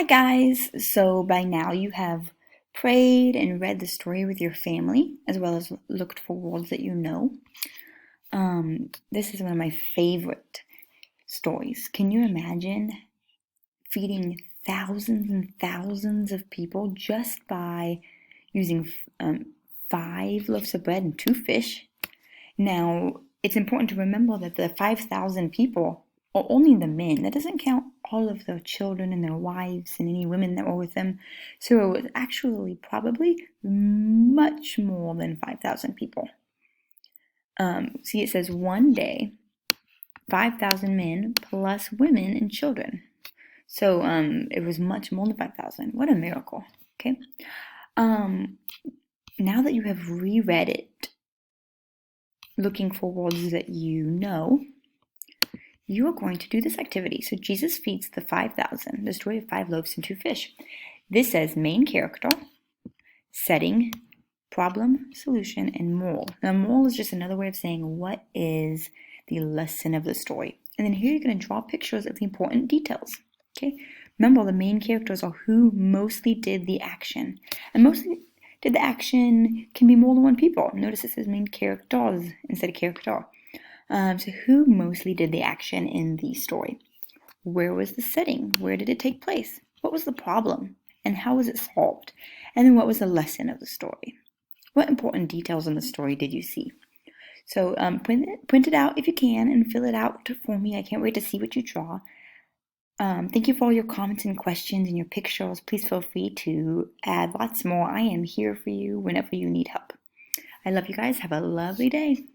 Hi guys! So by now you have prayed and read the story with your family, as well as looked for words that you know. This is one of my favorite stories. Can you imagine feeding thousands and thousands of people just by using 5 loaves of bread and 2 fish? Now, it's important to remember that the 5,000 people are only the men. That doesn't count all of their children and their wives and any women that were with them. So it was actually probably much more than 5,000 people. See, it says one day, 5,000 men plus women and children. So it was much more than 5,000. What a miracle. Okay. Now that you have reread it, looking for words that you know, you are going to do this activity. So Jesus feeds the 5,000, the story of 5 loaves and 2 fish. This says main character, setting, problem, solution, and moral. Now, moral is just another way of saying what is the lesson of the story. And then here you're going to draw pictures of the important details. Okay. Remember, the main characters are who mostly did the action. And mostly did the action can be more than one people. Notice it says main characters instead of character. So who mostly did the action in the story? Where was the setting? Where did it take place? What was the problem? And how was it solved? And then what was the lesson of the story? What important details in the story did you see? So print it out if you can and fill it out for me. I can't wait to see what you draw. Thank you for all your comments and questions and your pictures. Please feel free to add lots more. I am here for you whenever you need help. I love you guys. Have a lovely day.